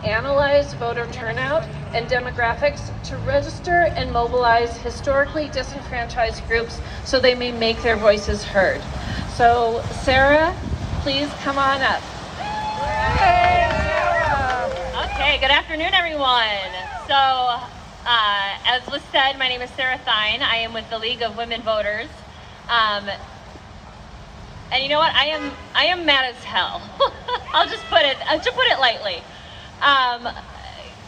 analyze voter turnout and demographics to register and mobilize historically disenfranchised groups so they may make their voices heard. So Sarah, please come on up. Okay, good afternoon, everyone. So, as was said, my name is Sara Thein. I am with the League of Women Voters. And you know what? I am mad as hell. I'll just put it lightly.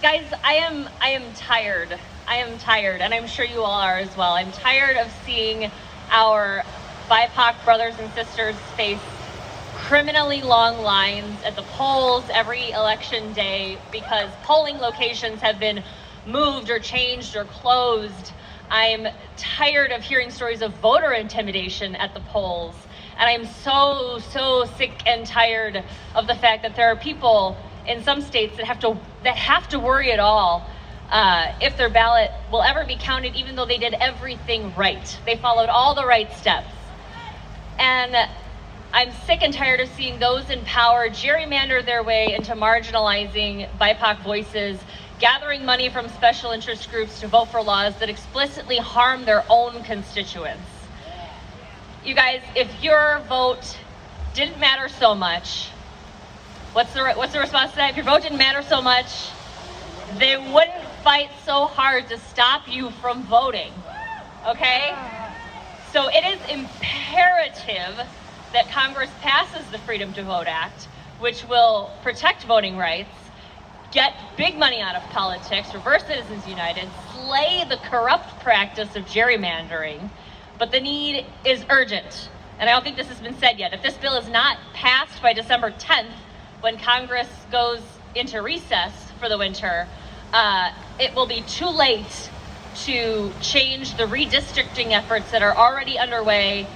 Guys, I am tired. I am tired, and I'm sure you all are as well. I'm tired of seeing our BIPOC brothers and sisters face criminally long lines at the polls every election day because polling locations have been moved or changed or closed. I'm tired of hearing stories of voter intimidation at the polls. And I'm so sick and tired of the fact that there are people in some states that have to worry at all if their ballot will ever be counted, even though they did everything right. They followed all the right steps. And I'm sick and tired of seeing those in power gerrymander their way into marginalizing BIPOC voices, gathering money from special interest groups to vote for laws that explicitly harm their own constituents. You guys, if your vote didn't matter so much, what's the response to that? If your vote didn't matter so much, they wouldn't fight so hard to stop you from voting, okay? So it is imperative that Congress passes the Freedom to Vote Act, which will protect voting rights, get big money out of politics, reverse Citizens United, slay the corrupt practice of gerrymandering. But the need is urgent, and I don't think this has been said yet. If this bill is not passed by December 10th, when Congress goes into recess for the winter, it will be too late to change the redistricting efforts that are already underway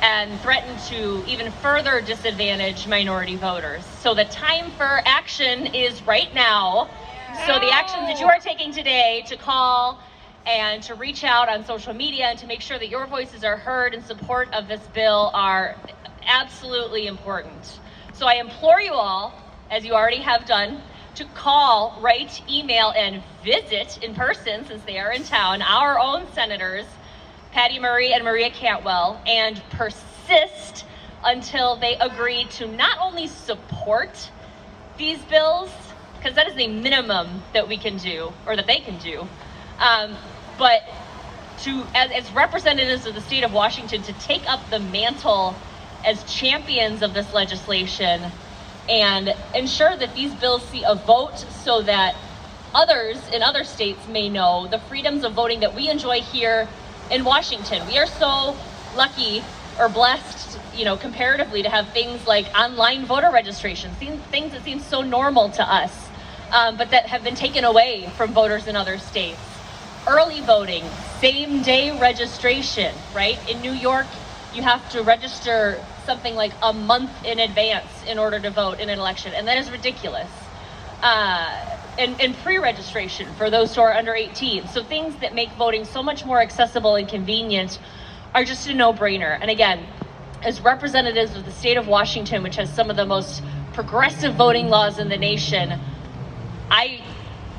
and threaten to even further disadvantage minority voters. So the time for action is right now. So the actions that you are taking today to call and to reach out on social media and to make sure that your voices are heard in support of this bill are absolutely important. So I implore you all, as you already have done, to call, write, email, and visit in person, since they are in town, our own senators, Patty Murray and Maria Cantwell, and persist until they agree to not only support these bills, because that is the minimum that we can do, or that they can do, but to, as representatives of the state of Washington, to take up the mantle as champions of this legislation and ensure that these bills see a vote so that others in other states may know the freedoms of voting that we enjoy here in Washington. We are so lucky or blessed, comparatively, to have things like online voter registration, things that seem so normal to us, but that have been taken away from voters in other states. Early voting, same day registration, right? In New York, you have to register something like a month in advance in order to vote in an election, and that is ridiculous. And pre-registration for those who are under 18. So things that make voting so much more accessible and convenient are just a no-brainer. And again, as representatives of the state of Washington, which has some of the most progressive voting laws in the nation, I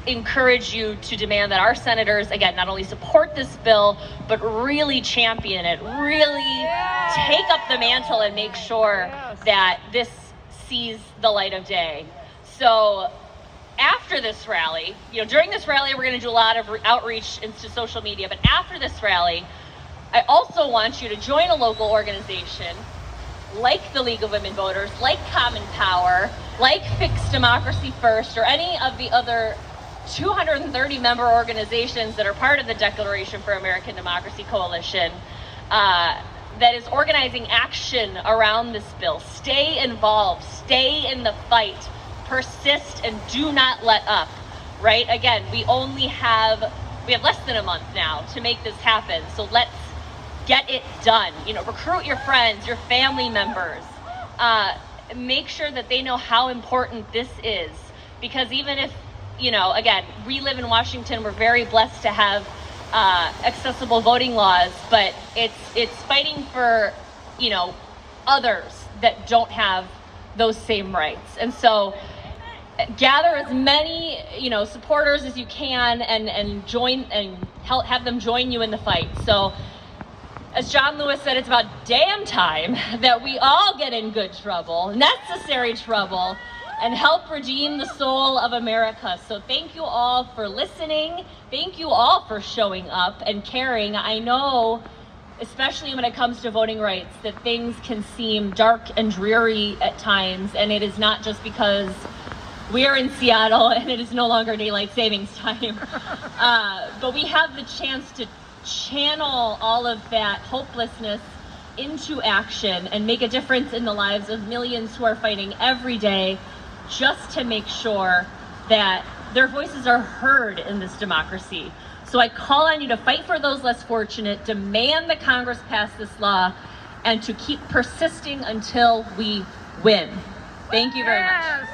encourage you to demand that our senators, again, not only support this bill, but really champion it, really take up the mantle and make sure that this sees the light of day. So after this rally, during this rally, we're going to do a lot of outreach into social media, but after this rally, I also want you to join a local organization like the League of Women Voters, like Common Power, like Fix Democracy First, or any of the other 230 member organizations that are part of the Declaration for American Democracy Coalition that is organizing action around this bill. Stay involved, stay in the fight, persist, and do not let up, right? Again, we have less than a month now to make this happen, so let's get it done. Recruit your friends, your family members, make sure that they know how important this is, because even if, again, we live in Washington, we're very blessed to have accessible voting laws, but it's fighting for, others that don't have those same rights. And so gather as many, supporters as you can and join and have them join you in the fight. So as John Lewis said, it's about damn time that we all get in good trouble, necessary trouble, and help redeem the soul of America. So thank you all for listening. Thank you all for showing up and caring. I know, especially when it comes to voting rights, that things can seem dark and dreary at times, and it is not just because we are in Seattle and it is no longer daylight savings time. But we have the chance to channel all of that hopelessness into action and make a difference in the lives of millions who are fighting every day just to make sure that their voices are heard in this democracy. So I call on you to fight for those less fortunate, demand that Congress pass this law, and to keep persisting until we win. Thank you very much.